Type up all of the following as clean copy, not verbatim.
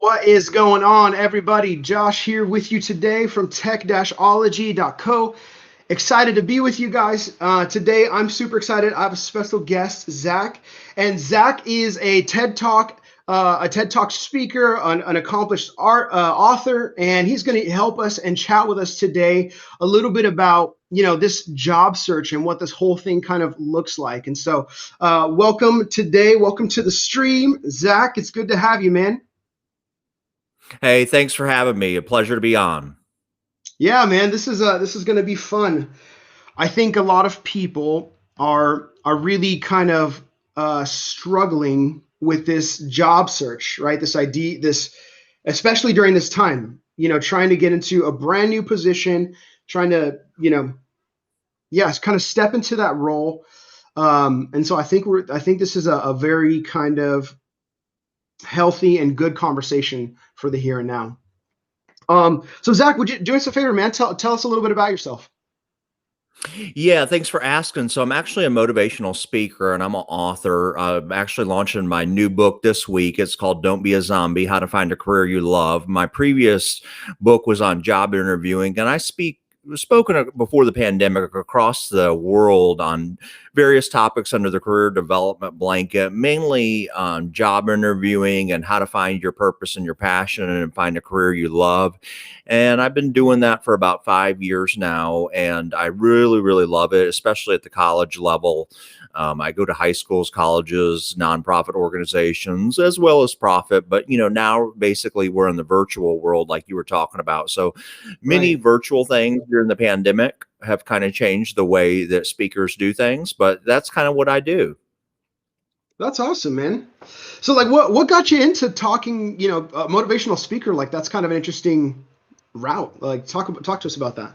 What is going on, everybody? Josh here with you today from tech-ology.co. Excited to be with you guys. Today, I'm super excited. I have a special guest, Zack. And Zack is a TED Talk speaker, an accomplished author, and he's going to help us and chat with us today a little bit about this job search and what this whole thing kind of looks like. And so, welcome today. Welcome to the stream, Zack. It's good to have you, man. Hey, thanks for having me. A pleasure to be on. Yeah, man, this is going to be fun. I think a lot of people are really kind of struggling with this job search, right? This idea, this especially during this time, trying to get into a brand new position, trying to, yes, kind of step into that role. And so I think this is a very kind of healthy and good conversation for the here and now. So Zack, would you do us a favor, man? Tell us a little bit about yourself. Yeah, thanks for asking. So I'm actually a motivational speaker and I'm an author. I'm actually launching my new book this week. It's called Don't Be a Zombie: How to Find a Career You Love. My previous book was on job interviewing, and I spoken before the pandemic across the world on various topics under the career development blanket, mainly on job interviewing and how to find your purpose and your passion and find a career you love. And I've been doing that for about 5 years now, and I really, really love it, especially at the college level. I go to high schools, colleges, nonprofit organizations, as well as profit. But now basically we're in the virtual world, like you were talking about. So many Right. virtual things during the pandemic have kind of changed the way that speakers do things, but that's kind of what I do. That's awesome, man. So like what got you into talking, a motivational speaker? Like that's kind of an interesting route. Like talk to us about that.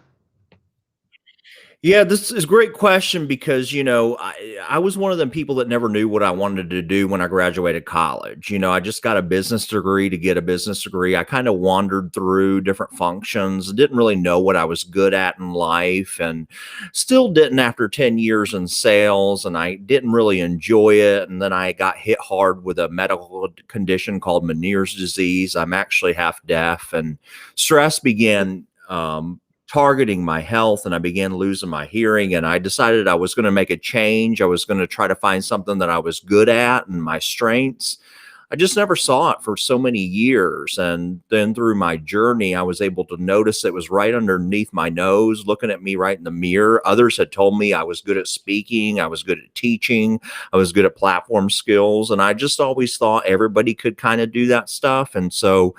Yeah, this is a great question because, I was one of them people that never knew what I wanted to do when I graduated college. I just got a business degree to get a business degree. I kind of wandered through different functions, didn't really know what I was good at in life, and still didn't after 10 years in sales. And I didn't really enjoy it. And then I got hit hard with a medical condition called Meniere's disease. I'm actually half deaf, and stress began targeting my health, and I began losing my hearing, and I decided I was going to make a change. I was going to try to find something that I was good at and my strengths. I just never saw it for so many years. And then through my journey, I was able to notice it was right underneath my nose, looking at me right in the mirror. Others had told me I was good at speaking, I was good at teaching, I was good at platform skills. And I just always thought everybody could kind of do that stuff. And so,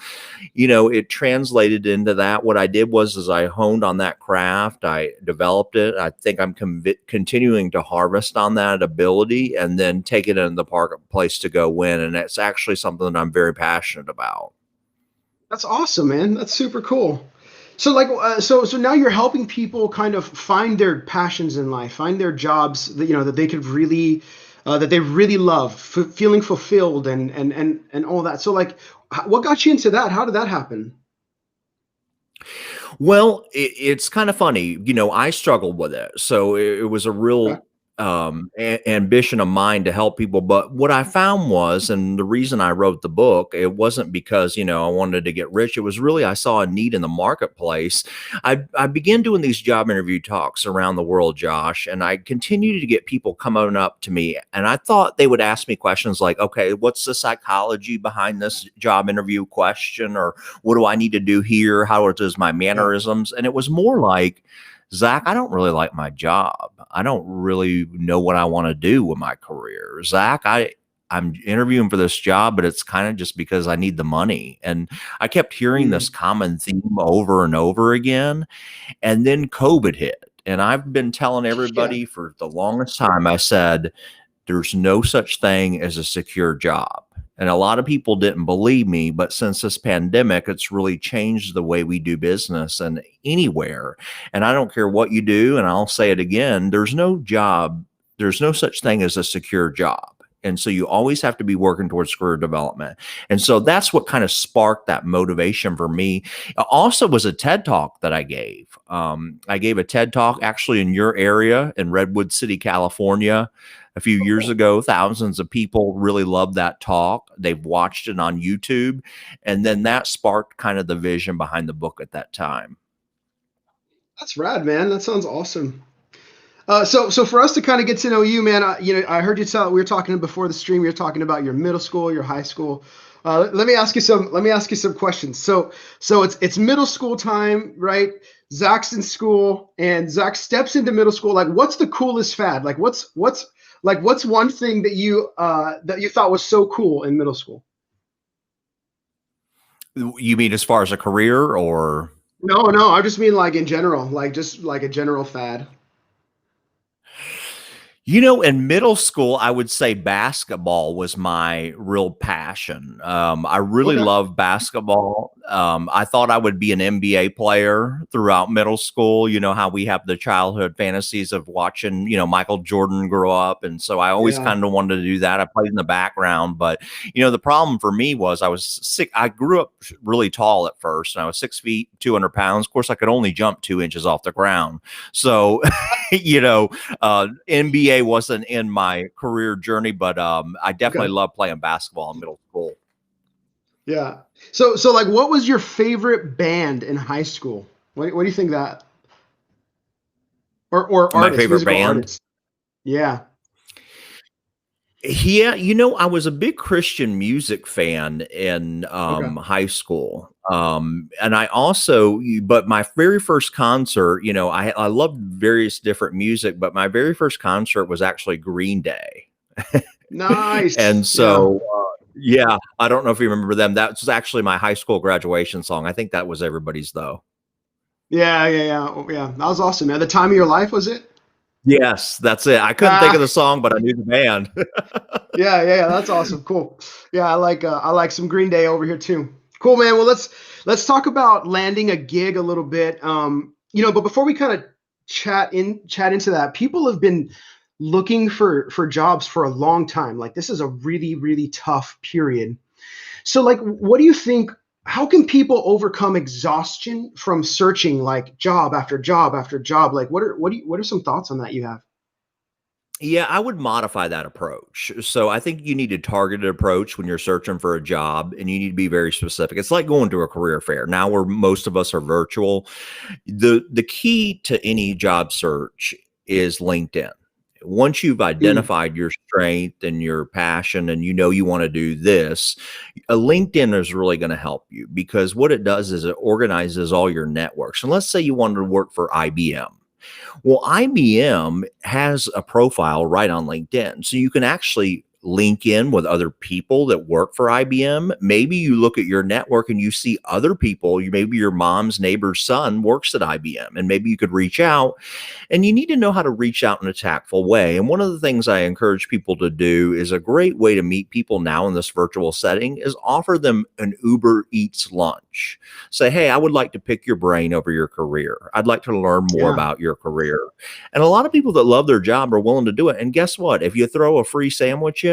it translated into that. What I did was is I honed on that craft. I developed it. I think I'm continuing to harvest on that ability and then take it in the marketplace to go win. And it's actually something that I'm very passionate about. That's awesome, man. That's super cool. So like so now you're helping people kind of find their passions in life, find their jobs that that they could really that they really love, feeling fulfilled and all that. So like what got you into that? How did that happen? Well, it's kind of funny. I struggled with it. So it was a Okay. real ambition of mine to help people. But what I found was, and the reason I wrote the book, it wasn't because, I wanted to get rich. It was really, I saw a need in the marketplace. I began doing these job interview talks around the world, Josh, and I continued to get people coming up to me. And I thought they would ask me questions like, okay, what's the psychology behind this job interview question? Or what do I need to do here? How does my Yeah. mannerisms? And it was more like, Zack, I don't really like my job. I don't really know what I want to do with my career. Zack, I'm interviewing for this job, but it's kind of just because I need the money. And I kept hearing this Mm, common theme over and over again. And then COVID hit. And I've been telling yeah. everybody for the longest time, I said, there's no such thing as a secure job. And a lot of people didn't believe me, but since this pandemic, it's really changed the way we do business and anywhere. And I don't care what you do, and I'll say it again, there's no such thing as a secure job. And so you always have to be working towards career development. And so that's what kind of sparked that motivation for me. Also was a TED talk that I gave. I gave a TED talk actually in your area in Redwood City, California, a few years ago. Thousands of people really loved that talk. They've watched it on YouTube. And then that sparked kind of the vision behind the book at that time. That's rad, man. That sounds awesome. So for us to kind of get to know you, man, I heard you tell we were talking before the stream. You were talking about your middle school, your high school. Let me ask you some. Let me ask you some questions. So it's middle school time, right? Zach's in school, and Zach steps into middle school. Like, what's the coolest fad? Like, what's one thing that you thought was so cool in middle school? You mean as far as a career or? No, I just mean like in general, like just like a general fad. In middle school, I would say basketball was my real passion. I really Okay. loved basketball. I thought I would be an NBA player throughout middle school. You know how we have the childhood fantasies of watching, Michael Jordan grow up. And so I always Yeah. kind of wanted to do that. I played in the background, but, the problem for me was I was sick. I grew up really tall at first, and I was 6 feet, 200 pounds. Of course, I could only jump 2 inches off the ground. So, NBA wasn't in my career journey, but I definitely Okay. loved playing basketball in middle school. Yeah. So like, what was your favorite band in high school? What do you think that, or My artist, favorite musical band. artist? Yeah. Yeah, I was a big Christian music fan in Okay. high school. And I also, but my very first concert, I loved various different music, but my very first concert was actually Green Day. Nice. And Yeah. so, yeah, I don't know if you remember them. That was actually my high school graduation song. I think that was everybody's though. Yeah. Oh, yeah. That was awesome, man. The time of your life, was it? Yes, that's it. I couldn't think of Ah. the song, but I knew the band. Yeah. That's awesome. Cool. Yeah. I like some Green Day over here too. Cool, man. Well, let's talk about landing a gig a little bit. But before we kind of chat into that, people have been looking for jobs for a long time. Like, this is a really, really tough period. So, like, what do you think? How can people overcome exhaustion from searching like job after job after job? Like, what are some thoughts on that you have? Yeah, I would modify that approach. So I think you need a targeted approach when you're searching for a job, and you need to be very specific. It's like going to a career fair. Now where most of us are virtual, the key to any job search is LinkedIn. Once you've Mm, identified your strength and your passion and you want to do this, a LinkedIn is really going to help you, because what it does is it organizes all your networks. And let's say you wanted to work for IBM. Well, IBM has a profile right on LinkedIn. So you can actually link in with other people that work for IBM. Maybe you look at your network and you see other people, maybe your mom's neighbor's son works at IBM, and maybe you could reach out. And you need to know how to reach out in a tactful way. And one of the things I encourage people to do is a great way to meet people now in this virtual setting is offer them an Uber Eats lunch. Say, hey, I would like to pick your brain over your career. I'd like to learn more yeah. about your career. And a lot of people that love their job are willing to do it. And guess what? If you throw a free sandwich in,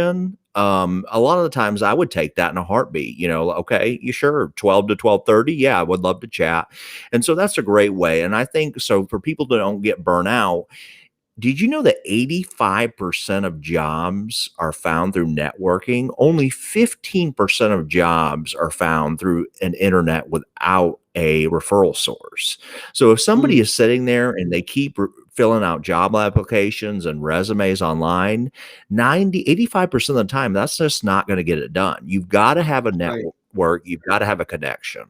a lot of the times I would take that in a heartbeat. Okay, you sure 12 to 12:30? Yeah, I would love to chat. And so that's a great way. And I think so for people that don't get burnt out, did you know that 85% of jobs are found through networking? Only 15% of jobs are found through an internet without a referral source. So if somebody Mm, is sitting there and they keep filling out job applications and resumes online, 85% of the time, that's just not going to get it done. You've got to have a right. network, you've got to have a connection.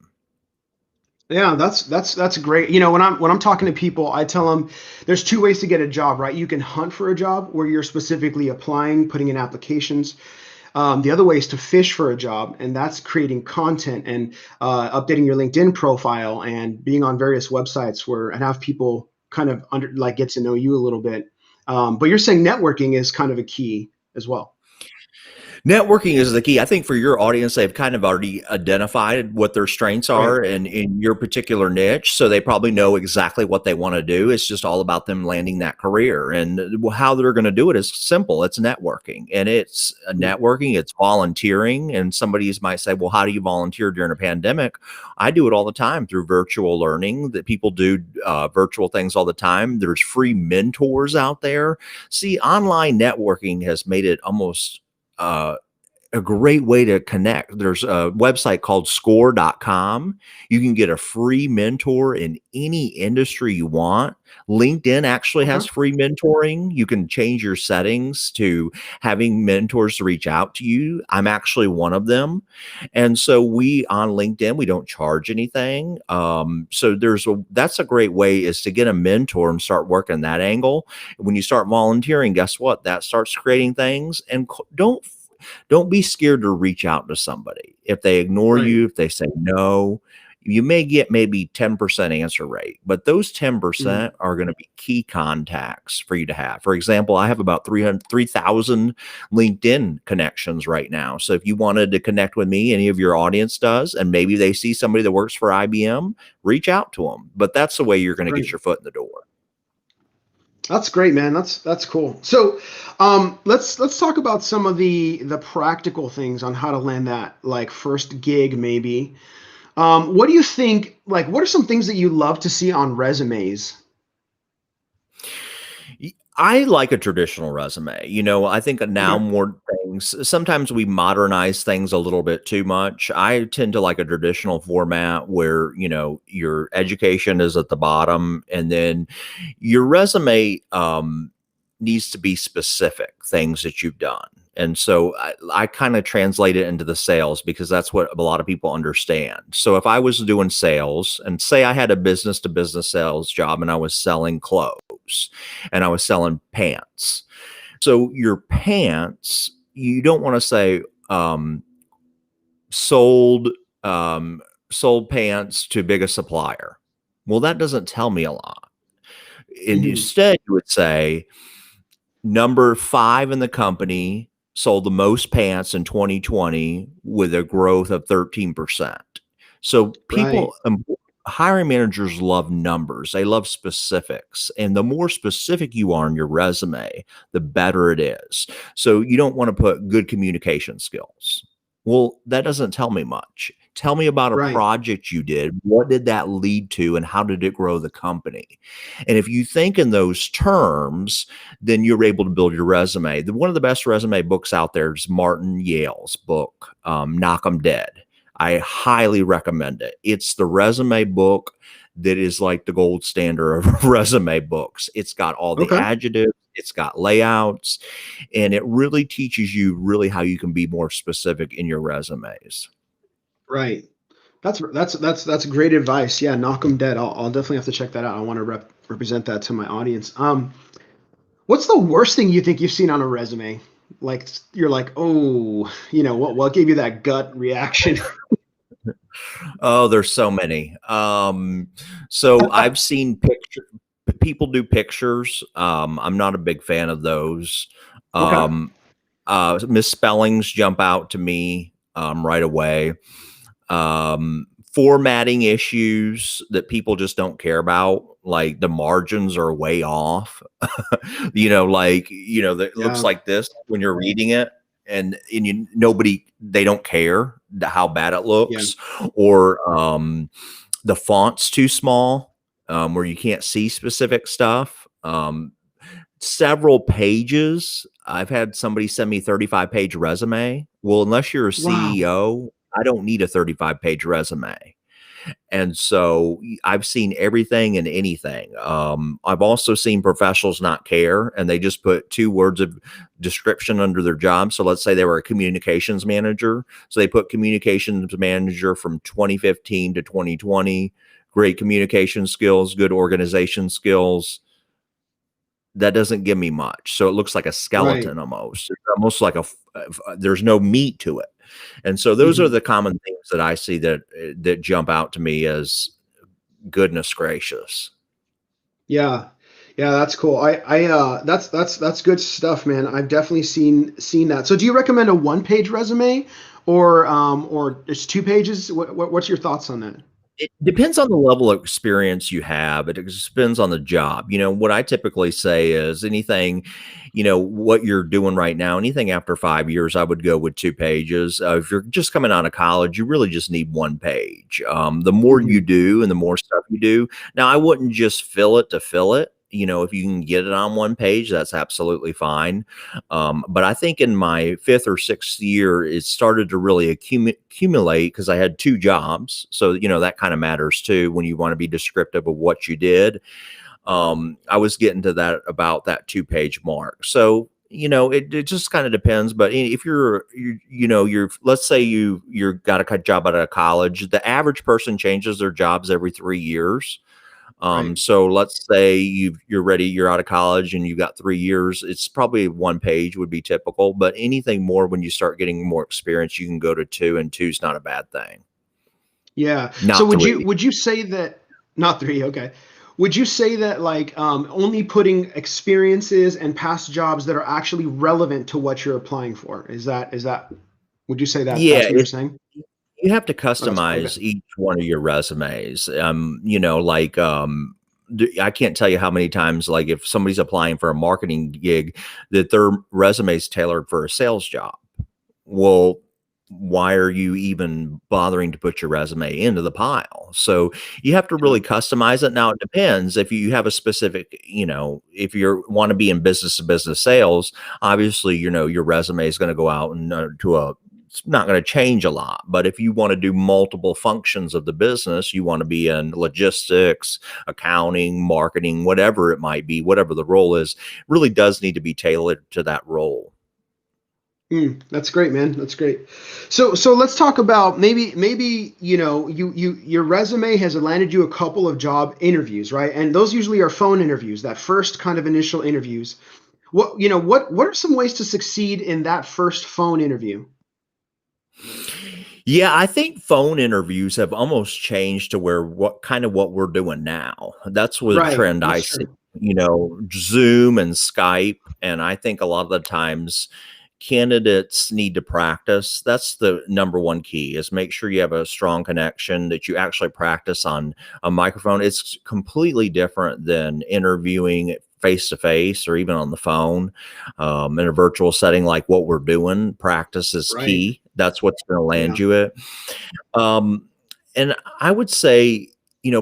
Yeah, that's great. When I'm talking to people, I tell them there's two ways to get a job, right? You can hunt for a job where you're specifically applying, putting in applications. The other way is to fish for a job, and that's creating content and updating your LinkedIn profile and being on various websites where and have people kind of get to know you a little bit. But you're saying networking is kind of a key as well. Networking is the key. I think for your audience, they've kind of already identified what their strengths Right. are in your particular niche. So they probably know exactly what they want to do. It's just all about them landing that career. And how they're going to do it is simple. It's networking. And it's networking, it's volunteering. And somebody might say, well, how do you volunteer during a pandemic? I do it all the time through virtual learning, that people do virtual things all the time. There's free mentors out there. See, online networking has made it almost a great way to connect. There's a website called score.com. You can get a free mentor in any industry you want. LinkedIn actually has Okay. free mentoring. You can change your settings to having mentors to reach out to you. I'm actually one of them. And so we on LinkedIn, we don't charge anything. So that's a great way, is to get a mentor and start working that angle. When you start volunteering, guess what? That starts creating things. And don't be scared to reach out to somebody. If they ignore Right. you, if they say no, you may get maybe 10% answer rate, but those Mhm. 10% are going to be key contacts for you to have. For example, I have about 3,000 LinkedIn connections right now. So if you wanted to connect with me, any of your audience does, and maybe they see somebody that works for IBM, reach out to them. But that's the way you're going to get Right. your foot in the door. That's great, man. That's cool. So, let's talk about some of the practical things on how to land that like first gig, maybe. What do you think? Like, what are some things that you love to see on resumes? I like a traditional resume. I think now Okay. more things, sometimes we modernize things a little bit too much. I tend to like a traditional format where, your education is at the bottom, and then your resume needs to be specific things that you've done. And so I kind of translate it into the sales, because that's what a lot of people understand. So if I was doing sales, and say I had a business to business sales job and I was selling clothes and I was selling pants. So your pants, you don't want to say sold um, sold pants to biggest supplier. Well, that doesn't tell me a lot. And Hmm. instead, you would say number 5 in the company sold the most pants in 2020 with a growth of 13%. So Right. hiring managers love numbers. They love specifics. And the more specific you are in your resume, the better it is. So you don't want to put good communication skills. Well, that doesn't tell me much. Tell me about a Right. project you did. What did that lead to, and how did it grow the company? And if you think in those terms, then you're able to build your resume. One of the best resume books out there is Martin Yale's book, Knock 'em Dead. I highly recommend it. It's the resume book that is like the gold standard of resume books. It's got all the Okay. adjectives, it's got layouts, and it really teaches you really how you can be more specific in your resumes. Right. That's great advice. Yeah, knock 'em dead. I'll definitely have to check that out. I want to represent that to my audience. What's the worst thing you think you've seen on a resume? Like you're like, oh, what gave you that gut reaction? Oh, there's so many. So I've seen people do pictures. I'm not a big fan of those. Okay. Um, Misspellings jump out to me right away. Formatting issues that people just don't care about, like the margins are way off. It looks Yeah. like this when you're reading it, nobody, they don't care how bad it Yeah. looks, or the font's too small, where you can't see specific stuff. Several pages. I've had somebody send me 35-page resume. Well, unless you're a Wow. CEO, I don't need a 35-page resume. And so I've seen everything and anything. I've also seen professionals not care, and they just put 2 words of description under their job. So let's say they were a communications manager. So they put communications manager from 2015 to 2020, great communication skills, good organization skills. That doesn't give me much. So it looks like a Right. skeleton almost. It's almost like there's no meat to it. And so those are Hmm. the common things that I see that jump out to me as goodness gracious. Yeah. Yeah, that's cool. That's good stuff, man. I've definitely seen that. So, do you recommend a one-page resume, or it's 2 pages? What's your thoughts on that? It depends on the level of experience you have. It just depends on the job. What I typically say is anything, what you're doing right now, anything after 5 years, I would go with 2 pages. If you're just coming out of college, you really just need 1 page. The more you Hmm. do and the more stuff you do. Now, I wouldn't just fill it to fill it. If you can get it on 1 page, that's absolutely fine. But I think in my fifth or sixth year, it started to really accumulate because I had 2 jobs. So, that kind of matters too when you want to be descriptive of what you did. I was getting to that about that 2 page mark. So, it just kind of depends. But if you're, let's say you're got a job out of college, the average person changes their jobs every 3 years. Right. So let's say you're ready, you're out of college and you've got 3 years. It's probably 1 page would be typical, but anything more when you start getting more experience, you can go to two, and two's not a bad thing. Yeah. So Not would you three. would you say that not three? Okay. Would you say that like only putting experiences and past jobs that are actually relevant to what you're applying for? Is that would you say that Yeah, that's what you're saying? you have to Oh, that's cool. Okay. customize each one of your resumes. Like I can't tell you how many times, like if somebody's applying for a marketing gig, that their resume is tailored for a sales job. Well, why are you even bothering to put your resume into the pile? So you have to Yeah. really customize it. Now it depends if you have a specific, if you want to be in business to business sales, obviously, your resume is going to go out and it's not going to change a lot. But if you want to do multiple functions of the business, you want to be in logistics, accounting, marketing, whatever it might be, whatever the role is, really does need to be tailored to that role. That's great, man. That's great. So let's talk about maybe your resume has landed you a couple of job interviews, right? And those usually are phone interviews, that first kind of initial interviews. What are some ways to succeed in that first phone interview? Yeah, I think phone interviews have almost changed to where what we're doing now. That's what the Right. trend I That's see. true. Zoom and Skype. And I think a lot of the times candidates need to practice. That's the number one key is make sure you have a strong connection, that you actually practice on a microphone. It's completely different than interviewing face to face or even on the phone. In a virtual setting like what we're doing, practice is Right. key. That's what's going to land Yeah. you it. Um, and I would say,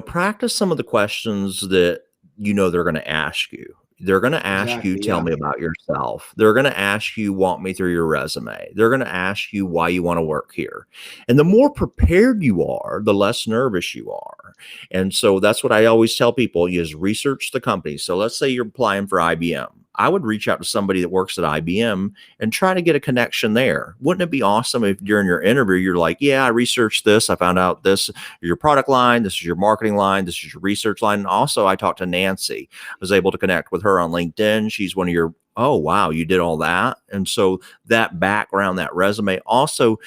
practice some of the questions that they're going to ask you. They're going to ask you, Exactly. tell Yeah. me about yourself. They're going to ask you, walk me through your resume. They're going to ask you why you want to work here. And the more prepared you are, the less nervous you are. And so that's what I always tell people is research the company. So let's say you're applying for IBM. I would reach out to somebody that works at IBM and try to get a connection there. Wouldn't it be awesome if during your interview, you're like, yeah, I researched this. I found out this, your product line, this is your marketing line, this is your research line. And also I talked to Nancy, I was able to connect with her on LinkedIn. She's one of your, oh, wow, you did all that. And so that background, that resume, also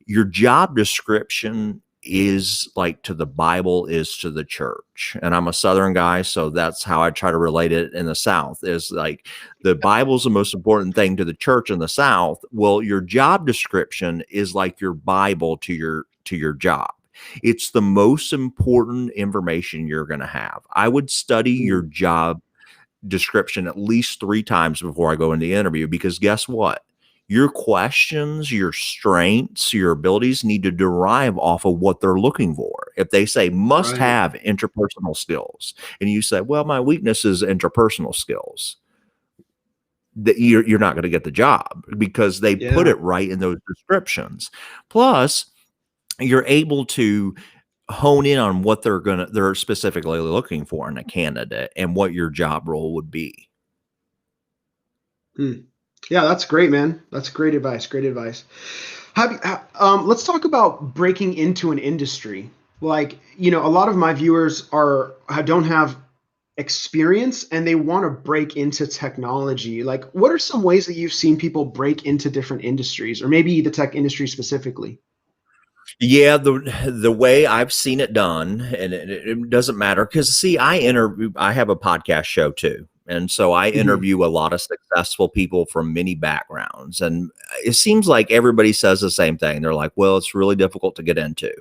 your job description is like to the Bible is to the church. And I'm a Southern guy, so that's how I try to relate it in the South is like the Bible's the most important thing to the church in the South. Well, your job description is like your Bible to your job. It's the most important information you're going to have. I would study your Mm. job description at least 3 times before I go in the interview because guess what? Your questions, your strengths, your abilities need to derive off of what they're looking for. If they say must Right. have interpersonal skills, and you say, well, my weakness is interpersonal skills, that you're not going to get the job because they put Yeah. it right in those descriptions. Plus, you're able to hone in on what they're specifically looking for in a candidate and what your job role would be. Mm. Yeah, that's great, man. That's great advice. Great advice. Let's talk about breaking into an industry. Like, a lot of my viewers don't have experience and they want to break into technology. Like, what are some ways that you've seen people break into different industries, or maybe the tech industry specifically? Yeah, the way I've seen it done, and it doesn't matter because see, I have a podcast show too, And so I Hmm. interview a lot of successful people from many backgrounds. And it seems like everybody says the same thing. They're like, well, it's really difficult to get into.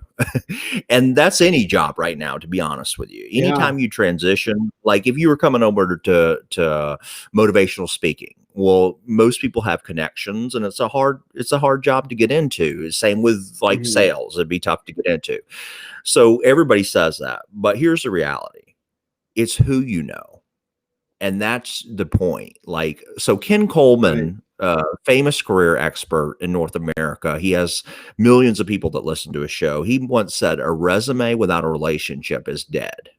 And that's any job right now, to be honest with you. Yeah. Anytime you transition, like if you were coming over to motivational speaking, well, most people have connections and it's a hard job to get into. Same with like Hmm. sales. It'd be tough to get into. So everybody says that. But here's the reality. It's who you know. And that's the point. Like, so Ken Right. Coleman, famous career expert in North America, he has millions of people that listen to his show. He once said, a resume without a relationship is dead.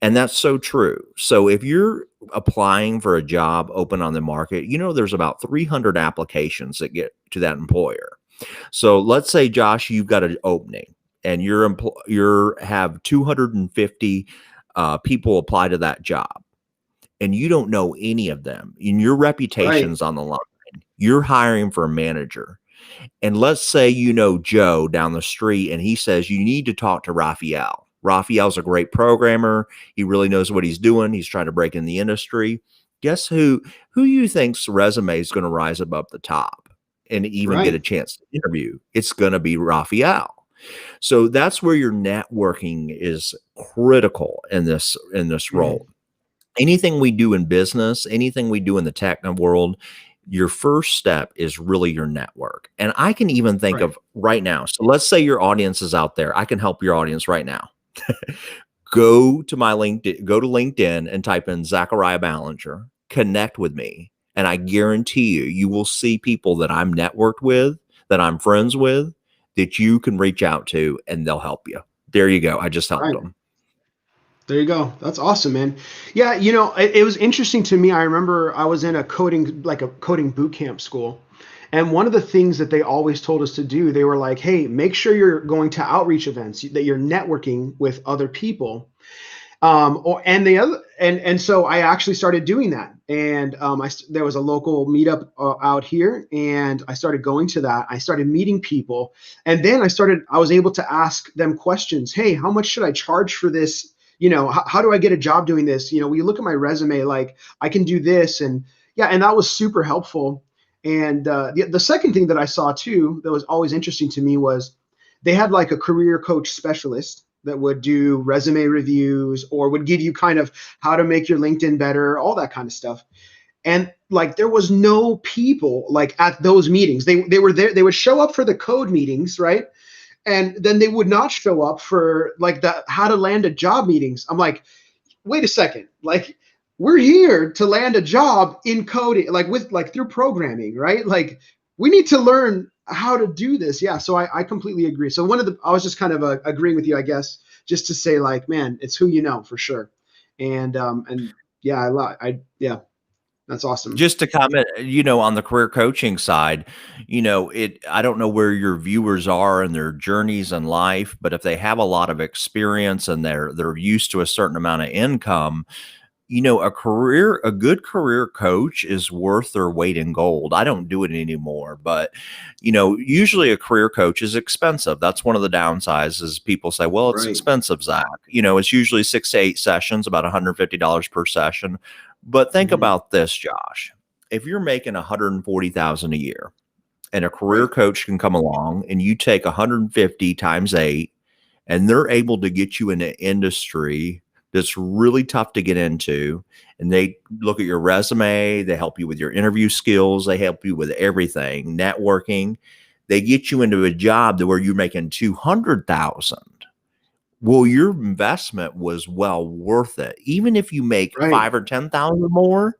And that's so true. So if you're applying for a job open on the market, there's about 300 applications that get to that employer. So let's say, Josh, you've got an opening and you're have 250 people apply to that job and you don't know any of them and your Right. reputation's on the line. You're hiring for a manager. And let's say you know Joe down the street and he says you need to talk to Raphael. Raphael's a great programmer. He really knows what he's doing. He's trying to break in the industry. Guess who you think's resume is going to rise above the top and even get a Right. chance to interview? It's going to be Raphael. So that's where your networking is critical in this Hmm. role. Anything we do in business, anything we do in the tech world, your first step is really your network. And I can even think Right. of right now. So let's say your audience is out there. I can help your audience right now. Go to my LinkedIn, go to LinkedIn and type in Zachariah Ballinger, connect with me. And I guarantee you will see people that I'm networked with, that I'm friends with, that you can reach out to and they'll help you. There you go. I just helped Right. them. There you go. That's awesome, man. Yeah, it was interesting to me. I remember I was in like a coding boot camp school. And one of the things that they always told us to do, they were like, hey, make sure you're going to outreach events, that you're networking with other people. Or and the other and so I actually started doing that. And there was a local meetup out here, and I started going to that. I started meeting people, and then I was able to ask them questions. Hey, how much should I charge for this? How do I get a job doing this? When you look at my resume, like I can do this, and yeah, and that was super helpful. And the second thing that I saw too that was always interesting to me was they had like a career coach specialist that would do resume reviews or would give you kind of how to make your LinkedIn better, all that kind of stuff. And like there was no people like at those meetings. They were there, they would show up for the code meetings, right? And then they would not show up for like the how to land a job meetings. I'm like, wait a second, like we're here to land a job in coding, like with like through programming, right? Like we need to learn how to do this. Yeah, so I completely agree. So I was just kind of agreeing with you, I guess, just to say like, man, it's who you know for sure. And yeah, yeah, that's awesome. Just to comment, on the career coaching side, I don't know where your viewers are in their journeys in life, but if they have a lot of experience and they're used to a certain amount of income, a good career coach is worth their weight in gold. I don't do it anymore, but usually a career coach is expensive. That's one of the downsides is people say, well, it's Right. expensive, Zach. It's usually 6 to 8 sessions, about $150 per session. But think Hmm. about this, Josh. If you're making 140,000 a year and a career Right. coach can come along and you take 150 times 8 and they're able to get you in an industry that's really tough to get into, and they look at your resume, they help you with your interview skills, they help you with everything, networking, they get you into a job where you're making 200,000. Well, your investment was well worth it. Even if you make Right. 5 or 10,000 more,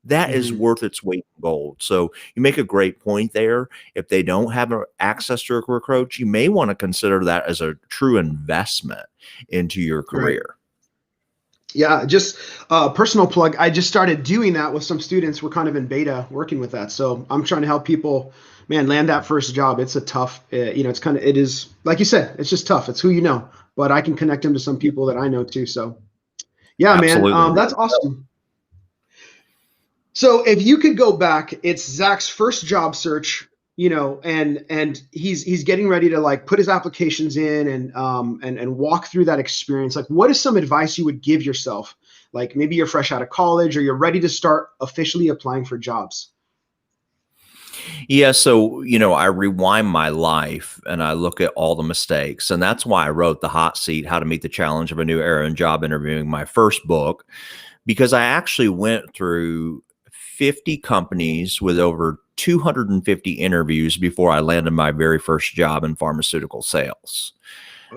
that is Hmm. worth its weight in gold. So you make a great point there. If they don't have access to a career coach, you may want to consider that as a true investment into your Right. career. Yeah, just personal plug. I just started doing that with some students. We're kind of in beta working with that. So I'm trying to help people, man, land that first job. It's a tough, it is, like you said, it's just tough. It's who you know, but I can connect them to some Yeah, people that I know too. So yeah, man, absolutely. There that's you go. awesome. So if you could go back, it's Zach's first job search. and he's getting ready to like put his applications in and walk through that experience. Like, what is some advice you would give yourself? Like maybe you're fresh out of college or you're ready to start officially applying for jobs. Yeah, so, I rewind my life and I look at all the mistakes. And that's why I wrote The Hot Seat: How to Meet the Challenge of a New Era in Job Interviewing, my first book, because I actually went through 50 companies with over 250 interviews before I landed my very first job in pharmaceutical sales.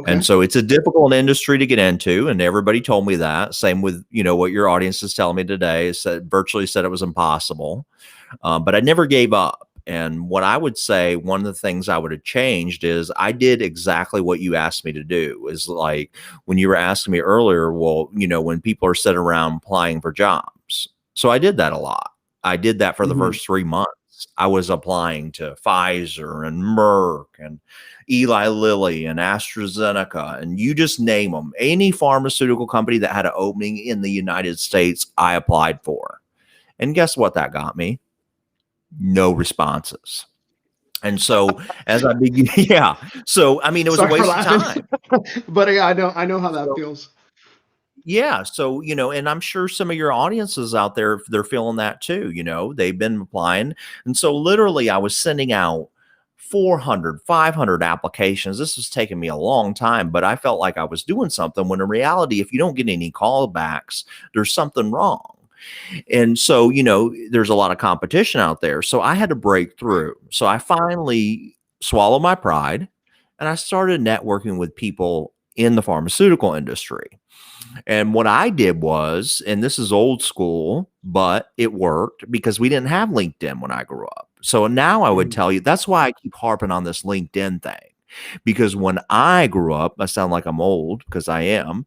And Okay. so it's a difficult industry to get into, and everybody told me that. Same with, what your audience is telling me today, is that virtually said it was impossible. But I never gave up. And what I would say, one of the things I would have changed is I did exactly what you asked me to do. Is like when you were asking me earlier, well, when people are sitting around applying for jobs. So I did that a lot. I did that for the Hmm. first 3 months. I was applying to Pfizer and Merck and Eli Lilly and AstraZeneca, and you just name them. Any pharmaceutical company that had an opening in the United States, I applied for. And guess what that got me? No responses. And so as I begin, yeah. So I mean, it was a Sorry for waste of laughing, time. but yeah, I know how that So feels. yeah, so and I'm sure some of your audiences out there, they're feeling that too. They've been applying, and so literally, I was sending out 400, 500 applications. This was taking me a long time, but I felt like I was doing something. When in reality, if you don't get any callbacks, there's something wrong. And so, there's a lot of competition out there. So I had to break Right. through. So I finally swallowed my pride and I started networking with people in the pharmaceutical industry. And what I did was, and this is old school, but it worked because we didn't have LinkedIn when I grew up. So now I would Mhm. tell you that's why I keep harping on this LinkedIn thing. Because when I grew up, I sound like I'm old because I am,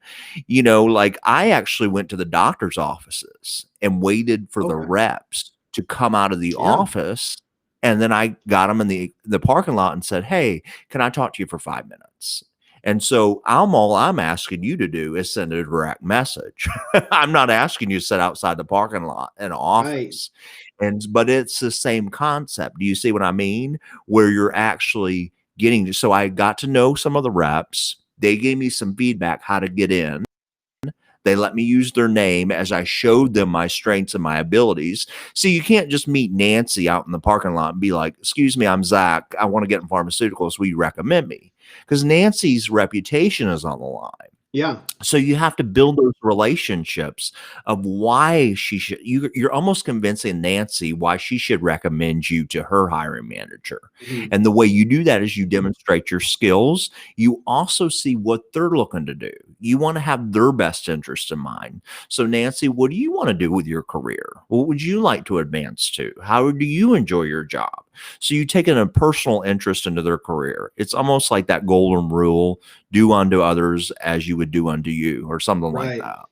like I actually went to the doctor's offices and waited for the Okay. reps to come out of the Yeah. office. And then I got them in the parking lot and said, "Hey, can I talk to you for 5 minutes?" And so all I'm asking you to do is send a direct message. I'm not asking you to sit outside the parking lot in an Right. office. But it's the same concept. Do you see what I mean? Where you're actually getting, so I got to know some of the reps. They gave me some feedback how to get in. They let me use their name as I showed them my strengths and my abilities. So you can't just meet Nancy out in the parking lot and be like, "Excuse me, I'm Zach. I want to get in pharmaceuticals. Will you recommend me?" Because Nancy's reputation is on the line. Yeah. So you have to build those relationships of why you're almost convincing Nancy why she should recommend you to her hiring manager. Mhm. And the way you do that is you demonstrate your skills. You also see what they're looking to do. You want to have their best interest in mind. So Nancy, what do you want to do with your career? What would you like to advance to? How do you enjoy your job? So you take in a personal interest into their career. It's almost like that golden rule: do unto others as you would do unto you, or something like Right. that.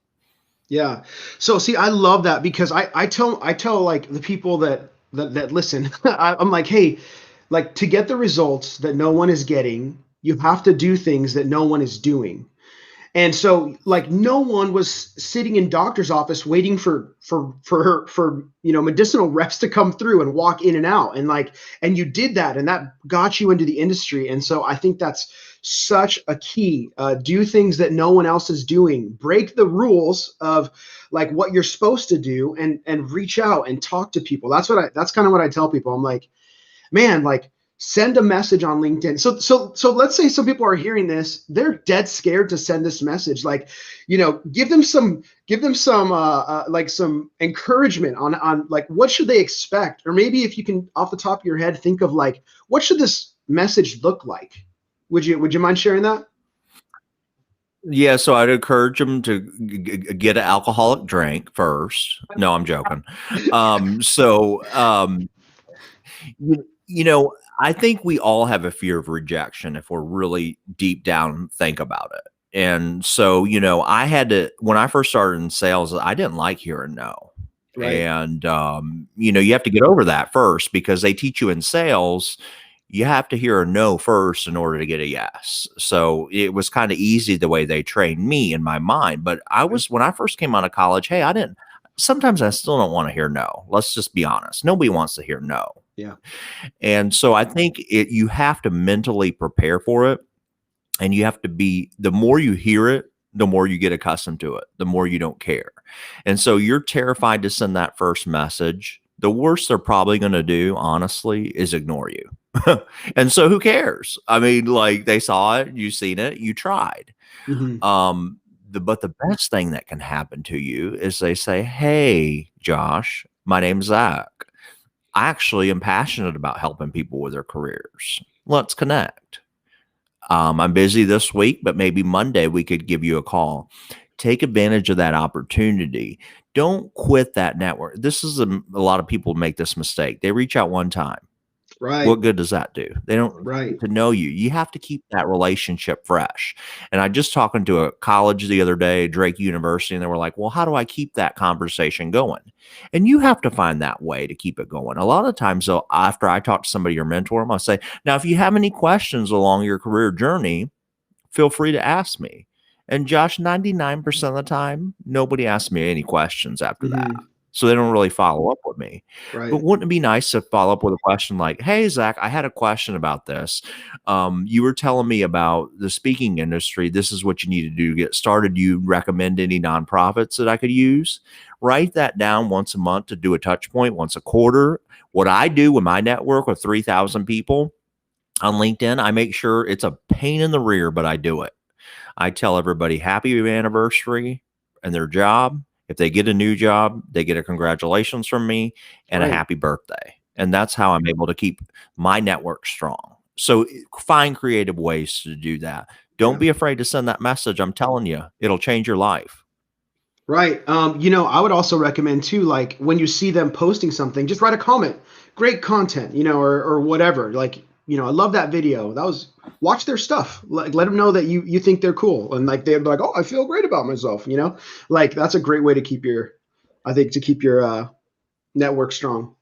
Yeah. So see, I love that because I tell like the people that listen, I'm like, hey, like to get the results that no one is getting, you have to do things that no one is doing. And so like no one was sitting in doctor's office waiting for medicinal reps to come through and walk in and out, and you did that, and that got you into the industry. And so I think that's such a key. Do things that no one else is doing, break the rules of like what you're supposed to do, and reach out and talk to people. That's kind of what I tell people. I'm like, man, like send a message on LinkedIn. So let's say some people are hearing this, they're dead scared to send this message. Like, give them some like some encouragement on like what should they expect, or maybe if you can off the top of your head think of like what should this message look like. Would you mind sharing that? Yeah, so I'd encourage them to get an alcoholic drink first. No, I'm joking. I think we all have a fear of rejection if we're really deep down think about it. And so, I had to, when I first started in sales, I didn't like hearing no. Right. And, you have to get over that first because they teach you in sales, you have to hear a no first in order to get a yes. So it was kind of easy the way they trained me in my mind. But when I first came out of college, hey, sometimes I still don't want to hear no. Let's just be honest. Nobody wants to hear no. Yeah. And so I think you have to mentally prepare for it. And you have to be, the more you hear it, the more you get accustomed to it, the more you don't care. And so you're terrified to send that first message. The worst they're probably going to do, honestly, is ignore you. And so who cares? I mean, like, they saw it, you seen it, you tried. Hmm. But the best thing that can happen to you is they say, "Hey, Josh, my name's Zach. I actually am passionate about helping people with their careers. Let's connect. I'm busy this week, but maybe Monday we could give you a call." Take advantage of that opportunity. Don't quit that network. This is a lot of people make this mistake. They reach out one time. Right. What good does that do? They don't Right. get to know you. You have to keep that relationship fresh. And I just talking to a college the other day, Drake University, and they were like, "Well, how do I keep that conversation going?" And you have to find that way to keep it going. A lot of times, though, after I talk to somebody or mentor them, I'll say, "Now, if you have any questions along your career journey, feel free to ask me." And Josh, 99% of the time, nobody asks me any questions after that. Hmm. So they don't really follow up with me. But Right. wouldn't it be nice to follow up with a question like, "Hey, Zach, I had a question about this. You were telling me about the speaking industry. This is what you need to do to get started. You recommend any nonprofits that I could use?" Write that down once a month to do a touch point, once a quarter. What I do with my network of 3,000 people on LinkedIn, I make sure it's a pain in the rear, but I do it. I tell everybody happy anniversary and their job. If they get a new job, they get a congratulations from me and a Right. happy birthday. And that's how I'm able to keep my network strong. So find creative ways to do that. Don't Yeah. be afraid to send that message. I'm telling you, it'll change your life. Right. I would also recommend too, like when you see them posting something, just write a comment. Great content, or whatever. Like, I love that video. Watch their stuff. Like, let them know that you think they're cool, and like they're like, oh, I feel great about myself. Like that's a great way to keep your network strong.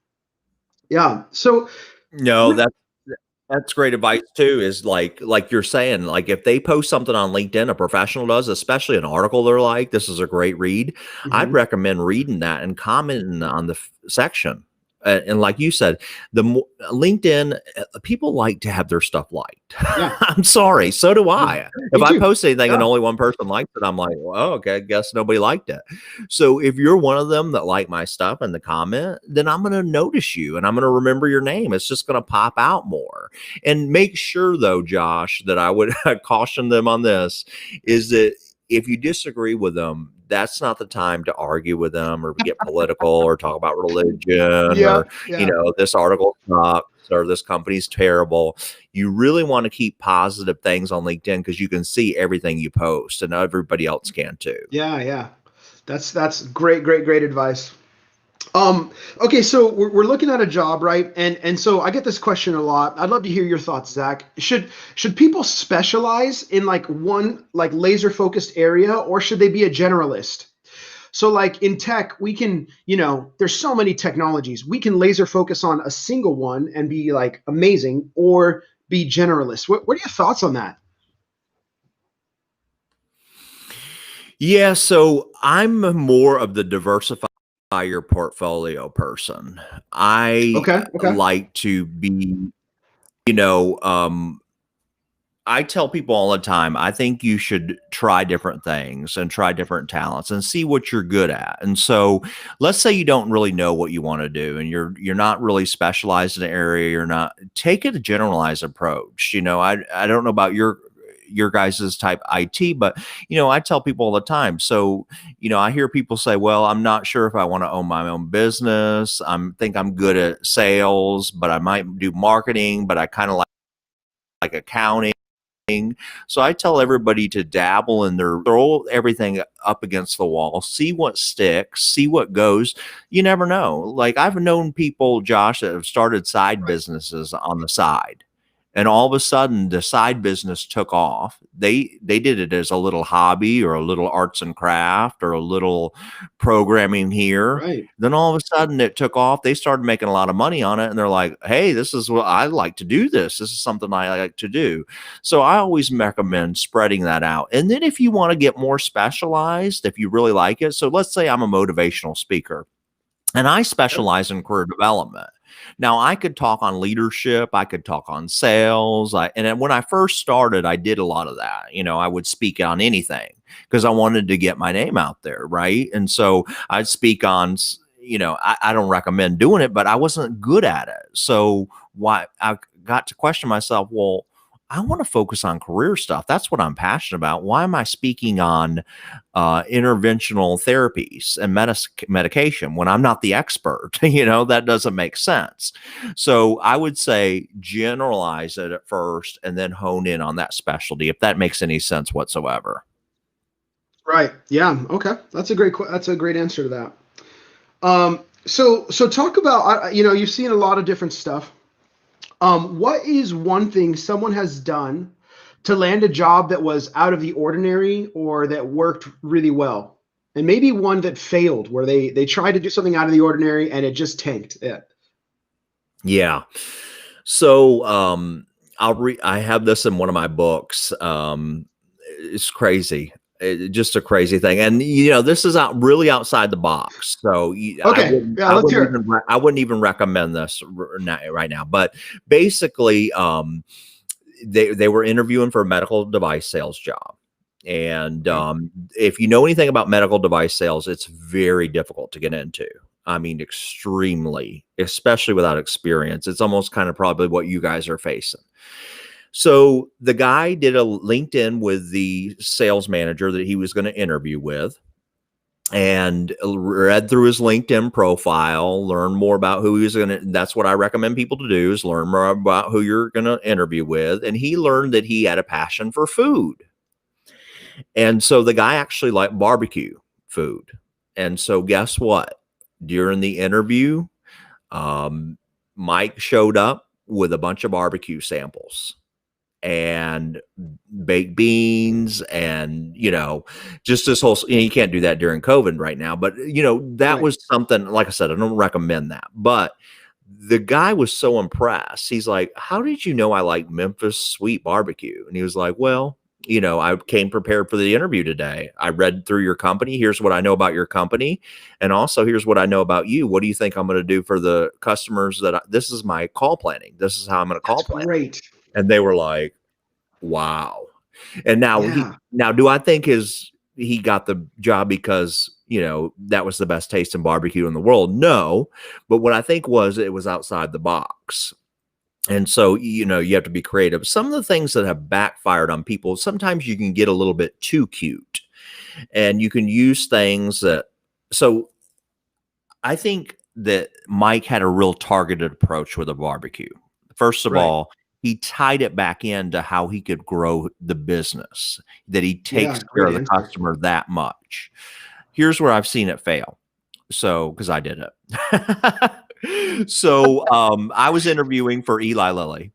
Yeah. So, No, that's great advice too, is like you're saying, like if they post something on LinkedIn, a professional does, especially an article they're like, "This is a great read." I'd mhm, recommend reading that and commenting on the section. And like you said, the more LinkedIn, people like to have their stuff liked. yeah, I'm sorry, so do yeah, I. If me I too. post anything and Yeah. only one person likes it, I'm like, "Well, okay, I guess nobody liked it." So if you're one of them that like my stuff in the comment, then I'm going to notice you and I'm going to remember your name. It's just going to pop out more. And make sure, though, Josh, that I would caution them on this is that if you disagree with them, that's not the time to argue with them or get political or talk about religion Yeah. or, Yeah. this article sucks or this company's terrible. You really want to keep positive things on LinkedIn because you can see everything you post and everybody else can too. Yeah. Yeah. That's great, great, great advice. Okay, so we're looking at a job, right? And so I get this question a lot. I'd love to hear your thoughts, Zach. Should people specialize in like one like laser focused area, or should they be a generalist? So like in tech, we can, there's so many technologies. We can laser focus on a single one and be like amazing, or be generalist. What are your thoughts on that? Yeah, so I'm more of the diversify your portfolio person. I Okay, okay. like to be, you know, I tell people all the time, I think you should try different things and try different talents and see what you're good at. And so let's say you don't really know what you want to do and you're not really specialized in an area, you're not take it a generalized approach. I don't know about your guys's type IT, but I tell people all the time. So, I hear people say, "Well, I'm not sure if I want to own my own business. Think I'm good at sales, but I might do marketing, but I kind of like accounting." So I tell everybody to dabble in throw everything up against the wall, see what sticks, see what goes. You never know. Like I've known people, Josh, that have started side Right. businesses on the side. And all of a sudden the side business took off. They did it as a little hobby or a little arts and craft or a little programming here. Right. Then all of a sudden it took off. They started making a lot of money on it and they're like, "Hey, this is what I like to do this. This is something I like to do." So I always recommend spreading that out. And then if you want to get more specialized, if you really like it. So let's say I'm a motivational speaker and I Yep. specialize in career development. Now, I could talk on leadership, I could talk on sales. And then when I first started, I did a lot of that. I would speak on anything because I wanted to get my name out there, right? And so I'd speak on, I don't recommend doing it, but I wasn't good at it. So why I got to question myself, well, I want to focus on career stuff. That's what I'm passionate about. Why am I speaking on interventional therapies and medication when I'm not the expert? That doesn't make sense. So I would say generalize it at first and then hone in on that specialty, if that makes any sense whatsoever. Right. Yeah. Okay. That's a great answer to that. So talk about, you've seen a lot of different stuff. What is one thing someone has done to land a job that was out of the ordinary or that worked really well? And maybe one that failed where they tried to do something out of the ordinary and it just tanked it. Yeah. So I have this in one of my books. It's crazy. Just a crazy thing. And this is really outside the box. So Okay. Yeah, let's hear it. I wouldn't even recommend this right now. But basically, they were interviewing for a medical device sales job. And if you know anything about medical device sales, it's very difficult to get into. I mean, extremely, especially without experience. It's almost kind of probably what you guys are facing. So the guy did a LinkedIn with the sales manager that he was going to interview with and read through his LinkedIn profile, learn more about who he was going to. That's what I recommend people to do, is learn more about who you're going to interview with. And he learned that he had a passion for food. And so the guy actually liked barbecue food. And so guess what? During the interview, Mike showed up with a bunch of barbecue samples and baked beans and, just this whole, you can't do that during COVID right now, but that was something, like I said, I don't recommend that, but the guy was so impressed. He's like, how did you know I like Memphis sweet barbecue? And he was like, well, I came prepared for the interview today. I read through your company. Here's what I know about your company. And also here's what I know about you. What do you think I'm going to do for the customers this is my call planning. This is how I'm going to call plan. Great. And they were like, wow. And now do I think he got the job because, that was the best taste in barbecue in the world? No. But what I think it was outside the box. And so, you have to be creative. Some of the things that have backfired on people, sometimes you can get a little bit too cute and you can use things so I think that Mike had a real targeted approach with a barbecue. First of all, he tied it back into how he could grow the business, that he takes care of the customer that much. Here's where I've seen it fail. So, because I did it. So I was interviewing for Eli Lilly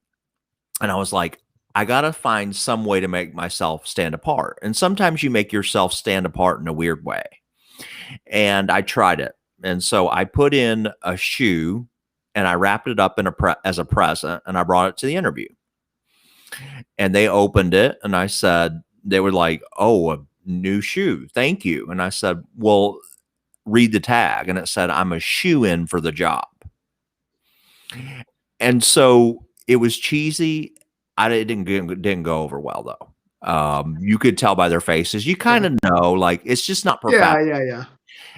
and I was like, I got to find some way to make myself stand apart. And sometimes you make yourself stand apart in a weird way. And I tried it. And so I put in a shoe and I wrapped it up as a present and I brought it to the interview. And they opened it and I said, they were like, oh, a new shoe. Thank you. And I said, well, read the tag. And it said, I'm a shoe-in for the job. And so it was cheesy. It didn't go over well though. You could tell by their faces. You kind of know, like, it's just not professional. Yeah.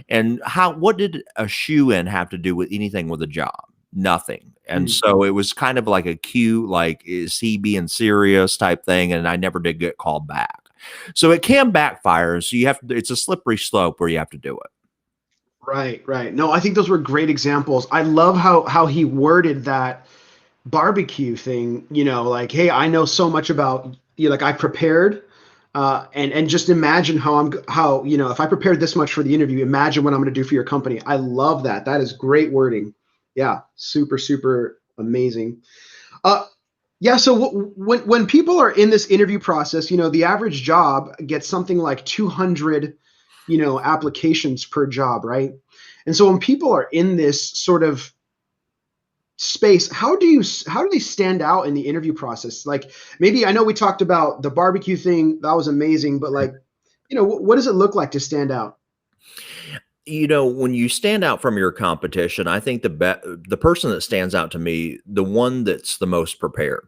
And what did a shoe-in have to do with anything with a job? Nothing. And so it was kind of like a cue, like, is he being serious type thing? And I never did get called back. So it can backfire. So it's a slippery slope where you have to do it. Right. No, I think those were great examples. I love how he worded that barbecue thing, like, hey, I know so much about you, like I prepared, and just imagine how if I prepared this much for the interview, imagine what I'm going to do for your company. I love that. That is great wording. Yeah, super amazing. Yeah, so when people are in this interview process, the average job gets something like 200 applications per job, right? And so when people are in this sort of space, how do they stand out in the interview process? Like, maybe, I know we talked about the barbecue thing, that was amazing, but like, what does it look like to stand out? When you stand out from your competition, I think the person that stands out to me, the one that's the most prepared.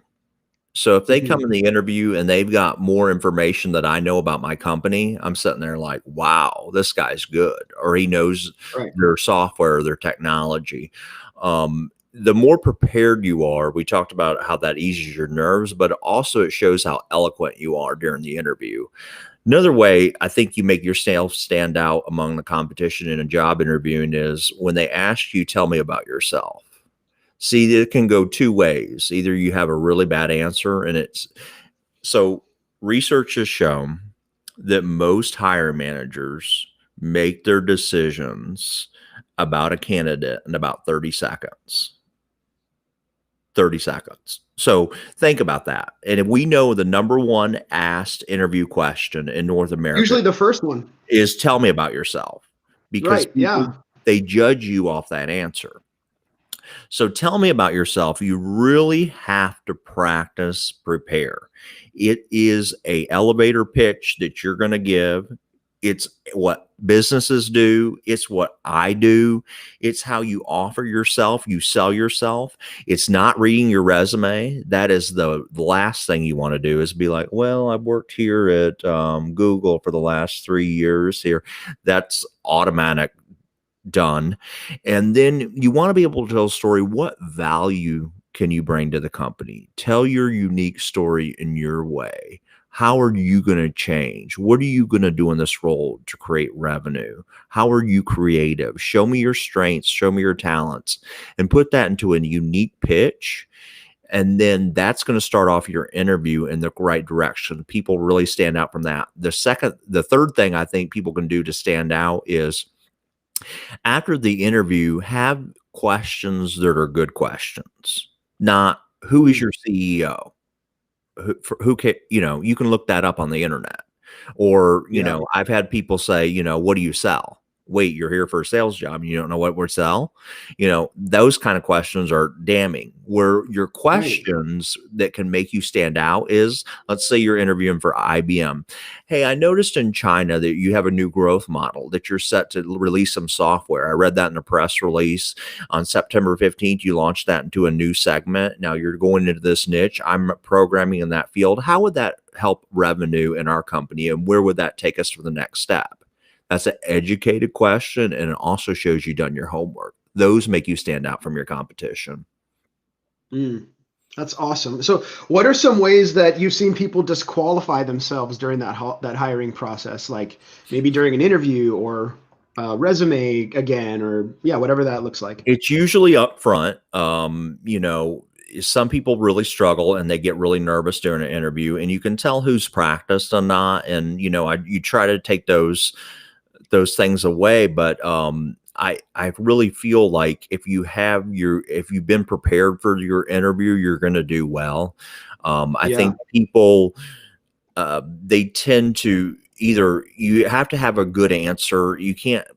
So if they come Hmm. in the interview and they've got more information that I know about my company, I'm sitting there like, wow, this guy's good, or he knows Right. their software, their technology. The more prepared you are, we talked about how that eases your nerves, but also it shows how eloquent you are during the interview. Another way I think you make yourself stand out among the competition in a job interviewing is when they ask you, tell me about yourself. See, it can go two ways. Either you have a really bad answer, and it's so research has shown that most hiring managers make their decisions about a candidate in about 30 seconds. 30 seconds. So think about that. And if we know the number one asked interview question in North America Usually the first one. is tell me about yourself, because Right. people, Yeah. they judge you off that answer. So tell me about yourself. You really have to practice prepare. It is a elevator pitch that you're going to give. It's what businesses do. It's what I do. It's how you offer yourself. You sell yourself. It's not reading your resume. That is the last thing you want to do, is be like, well, I've worked here at Google for the last 3 years here. That's automatic done. And then you want to be able to tell a story. What value can you bring to the company? Tell your unique story in your way. How are you going to change? What are you going to do in this role to create revenue? How are you creative? Show me your strengths, show me your talents, and put that into a unique pitch. And then that's going to start off your interview in the right direction. People really stand out from that. The third thing I think people can do to stand out is, after the interview, have questions that are good questions, not who is Mm. your CEO? Who can, you can look that up on the internet. Or, Yeah. I've had people say, what do you sell? Wait, you're here for a sales job and you don't know what we sell? Those kind of questions are damning. Where your Right. questions that can make you stand out is, let's say you're interviewing for IBM. Hey, I noticed in China that you have a new growth model, that you're set to release some software. I read that in a press release. On September 15th, you launched that into a new segment. Now you're going into this niche. I'm programming in that field. How would that help revenue in our company? And where would that take us for the next step? That's an educated question. And it also shows you've done your homework. Those make you stand out from your competition. Mm. That's awesome. So, what are some ways that you've seen people disqualify themselves during that hiring process? Like maybe during an interview or resume again, or yeah, whatever that looks like. It's usually up front. Some people really struggle and they get really nervous during an interview, and you can tell who's practiced or not. And you try to take those things away. But I really feel like if you've been prepared for your interview, you're going to do well. I Yeah. think people, they tend to, either you have to have a good answer. You can't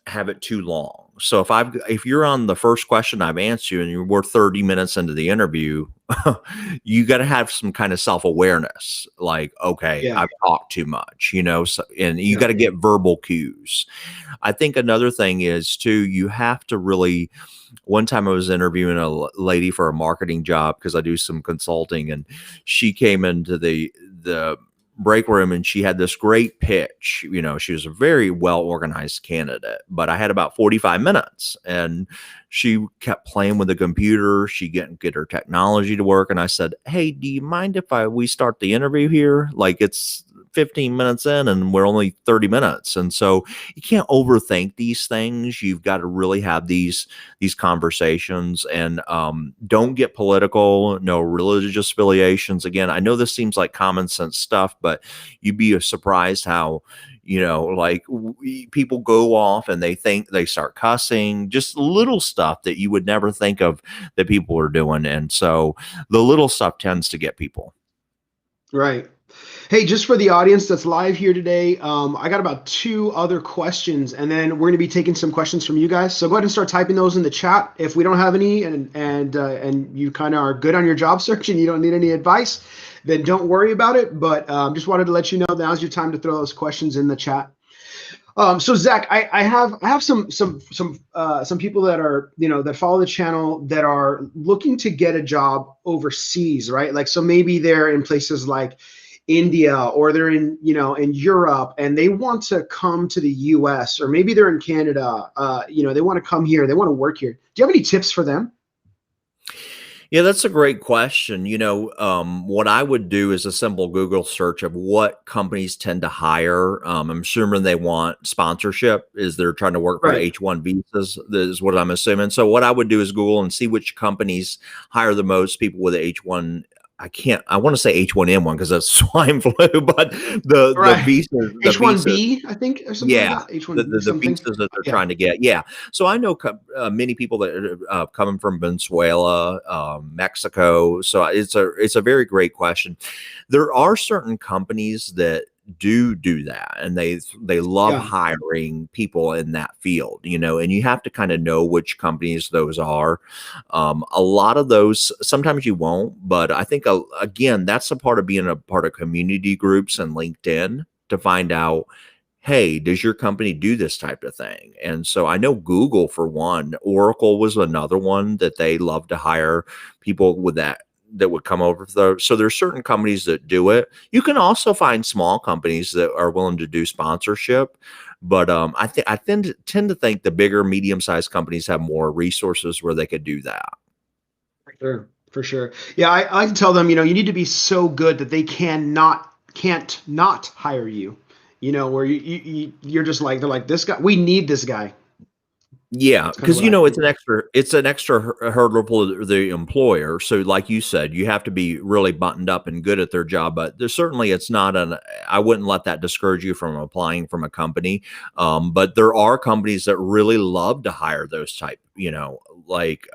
have it too long. So if you're on the first question I've answered you and we're 30 minutes into the interview, you got to have some kind of self-awareness. Like, okay, Yeah. I've talked too much, so, and you Yeah. got to get verbal cues. I think another thing is too, you have to really, one time I was interviewing a lady for a marketing job because I do some consulting, and she came into the break room and she had this great pitch. She was a very well organized candidate, but I had about 45 minutes and she kept playing with the computer. She couldn't get her technology to work. And I said, hey, do you mind if we start the interview here? Like, it's 15 minutes in and we're only 30 minutes. And so you can't overthink these things. You've got to really have these conversations, and don't get political, no religious affiliations. Again, I know this seems like common sense stuff, but you'd be surprised how, like, people go off and they start cussing, just little stuff that you would never think of that people are doing. And so the little stuff tends to get people. Right. Hey, just for the audience that's live here today, I got about two other questions, and then we're going to be taking some questions from you guys. So go ahead and start typing those in the chat. If we don't have any, and you kind of are good on your job search and you don't need any advice, then don't worry about it. But just wanted to let you know now's your time to throw those questions in the chat. So Zach, I have some people that are, that follow the channel that are looking to get a job overseas, right? Like, so maybe they're in places like India, or they're in, in Europe, and they want to come to the US, or maybe they're in Canada. They want to come here, they want to work here. Do you have any tips for them? Yeah, that's a great question. What I would do is a simple Google search of what companies tend to hire. I'm assuming they want sponsorship, is they're trying to work for Right. H-1 visas, is what I'm assuming. So what I would do is Google and see which companies hire the most people with H-1. I want to say H-1N1 because that's swine flu, but the Right. visas, H1B, I think, or something like yeah, that. H1B the something. visas that they're Yeah. trying to get, yeah. So I know many people that are coming from Venezuela, Mexico. So it's a very great question. There are certain companies that do that, and they love Yeah. hiring people in that field, and you have to kind of know which companies those are. A lot of those, sometimes you won't, but I think again, that's a part of being a part of community groups and LinkedIn to find out, hey, does your company do this type of thing? And so I know Google, for one. Oracle was another one that they love to hire people with that would come over to those. So there's certain companies that do it. You can also find small companies that are willing to do sponsorship. But I tend to think the bigger, medium-sized companies have more resources where they could do that. For sure. For sure. Yeah, I like to tell them, you need to be so good that they can't not hire you. Where you're just like, they're like, this guy, we need this guy. Yeah, It's kind of because what I think. it's an extra hurdle for the employer. So, like you said, you have to be really buttoned up and good at their job. But there's certainly, it's not an. I wouldn't let that discourage you from applying from a company. But there are companies that really love to hire those type. Like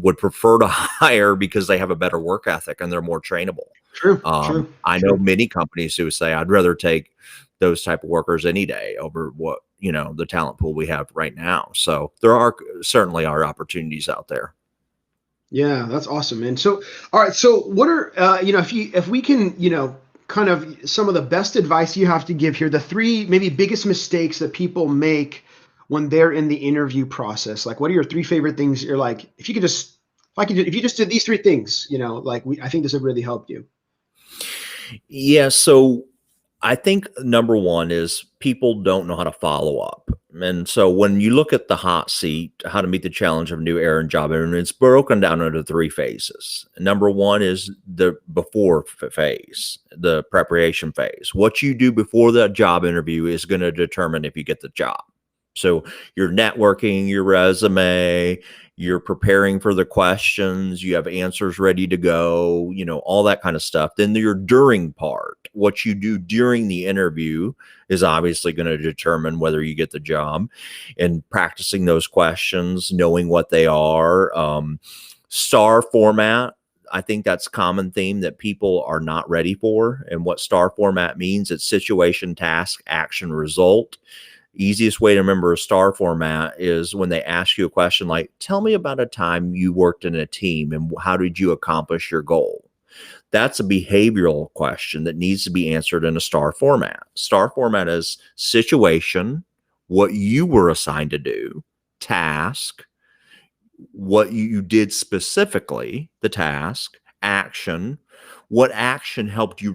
would prefer to hire because they have a better work ethic and they're more trainable. True. True. I know True. many companies who say, I'd rather take those type of workers any day over what, the talent pool we have right now. So there are certainly are opportunities out there. Yeah, that's awesome, man. So, all right. So, what are if we can, kind of some of the best advice you have to give here, the three maybe biggest mistakes that people make when they're in the interview process. Like, what are your three favorite things? You're like, if you could just, if you just did these three things, like I think this would really help you. Yeah. So I think number one is people don't know how to follow up. And so when you look at the hot seat, how to meet the challenge of new era and job interview, it's broken down into three phases. Number one is the before phase, the preparation phase. What you do before the job interview is going to determine if you get the job. So you're networking, your resume, you're preparing for the questions, you have answers ready to go, all that kind of stuff. Then your during part, what you do during the interview is obviously going to determine whether you get the job, and practicing those questions, knowing what they are. Star format, I think that's a common theme that people are not ready for. And what star format means, it's situation, task, action, result. Easiest way to remember a star format is when they ask you a question like, tell me about a time you worked in a team and how did you accomplish your goal? That's a behavioral question that needs to be answered in a star format. Star format is situation, what you were assigned to do, task, what you did specifically, the task, action, what action helped you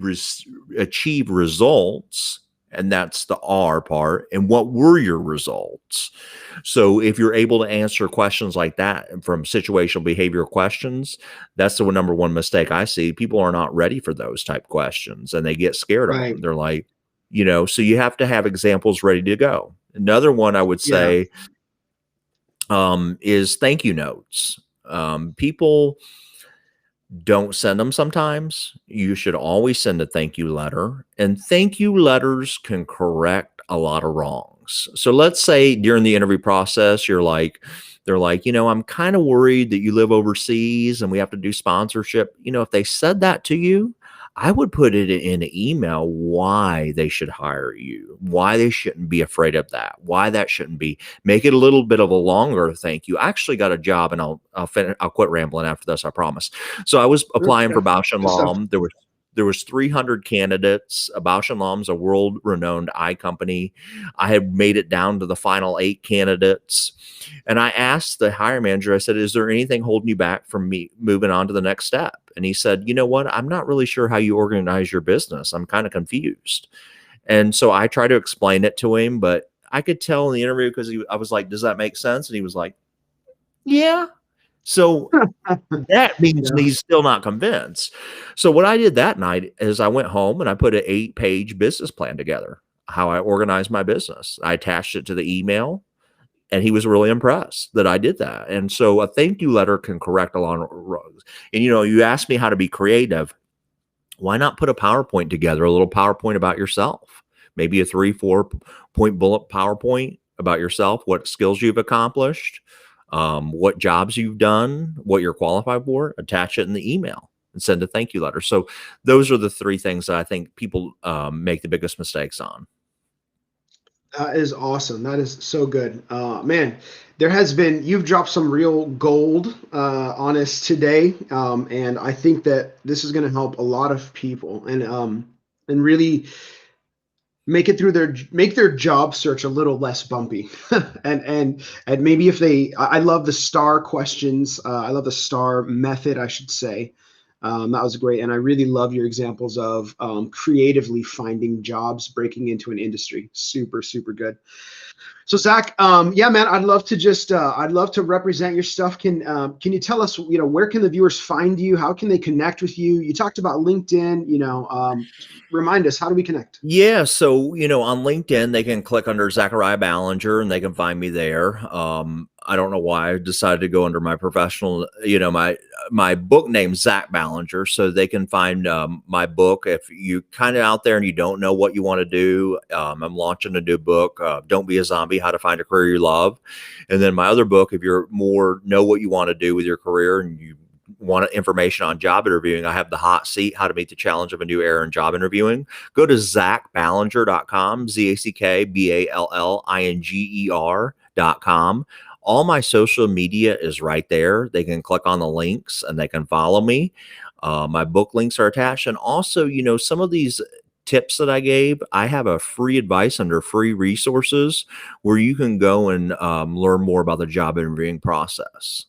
achieve results, and that's the R part, and what were your results. So if you're able to answer questions like that from situational behavioral questions, that's the number one mistake I see. People are not ready for those type questions and they get scared of them. Right. They're like, so you have to have examples ready to go. Another one I would Yeah. say is thank you notes. People don't send them sometimes. You should always send a thank you letter, and thank you letters can correct a lot of wrongs. So let's say during the interview process, they're like, I'm kind of worried that you live overseas and we have to do sponsorship. If they said that to you, I would put it in an email why they should hire you, why they shouldn't be afraid of that, why that shouldn't be. Make it a little bit of a longer thank you. I actually got a job, and I'll quit rambling after this, I promise. So I was Sure. applying Yeah. for Bausch and Good stuff. Lomb. There was 300 candidates. Bausch and Lom's a world-renowned eye company. I had made it down to the final 8 candidates. And I asked the hiring manager, I said, is there anything holding you back from me moving on to the next step? And he said, you know what? I'm not really sure how you organize your business. I'm kind of confused. And so I tried to explain it to him, but I could tell in the interview because I was like, does that make sense? And he was like, yeah. So that means Yeah. he's still not convinced. So what I did that night is I went home and I put an 8-page business plan together, how I organized my business. I attached it to the email, and he was really impressed that I did that. And so a thank you letter can correct a lot of rows. And you asked me how to be creative. Why not put a PowerPoint together, a little PowerPoint about yourself? Maybe a 3-4 point bullet PowerPoint about yourself, what skills you've accomplished, what jobs you've done, what you're qualified for, attach it in the email and send a thank you letter. So those are the 3 things that I think people make the biggest mistakes on. That is awesome. That is so good. Man, you've dropped some real gold on us today. And I think that this is going to help a lot of people and really make their job search a little less bumpy. And maybe if I love the star questions. I love the star method, I should say. That was great. And I really love your examples of creatively finding jobs, breaking into an industry. Super, super good. So Zack, yeah, man, I'd love to represent your stuff. Can you tell us, where can the viewers find you? How can they connect with you? You talked about LinkedIn, remind us, how do we connect? Yeah, so on LinkedIn, they can click under Zachariah Ballinger and they can find me there. I don't know why I decided to go under my professional, my book name, Zack Ballinger, so they can find my book. If you kind of out there and you don't know what you want to do, I'm launching a new book, Don't Be a Zombie: How to Find a Career You Love. And then my other book, if you're more know what you want to do with your career and you want information on job interviewing, I have the hot seat, how to meet the challenge of a new era in job interviewing. Go to zackballinger.com, ZACKBALLINGER.com. All my social media is right there. They can click on the links and they can follow me. My book links are attached. And also, some of these tips that I gave, I have a free advice under free resources where you can go and learn more about the job interviewing process.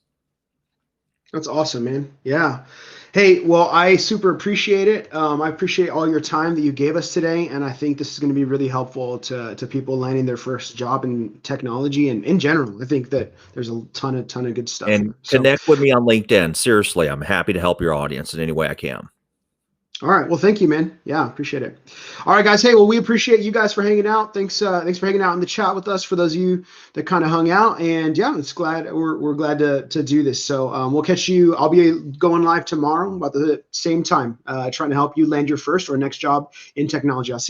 That's awesome, man. Yeah. Hey, well, I super appreciate it. I appreciate all your time that you gave us today, and I think this is going to be really helpful to people landing their first job in technology and in general. I think that there's a ton of good stuff And here. So, connect with me on LinkedIn. Seriously, I'm happy to help your audience in any way I can. all right. Well, thank you, man. Yeah, appreciate it. All right, guys. Hey, well, we appreciate you guys for hanging out. Thanks for hanging out in the chat with us. For those of you that kind of hung out, and yeah, we're glad to do this. So we'll catch you. I'll be going live tomorrow about the same time, trying to help you land your first or next job in technology. I'll see you.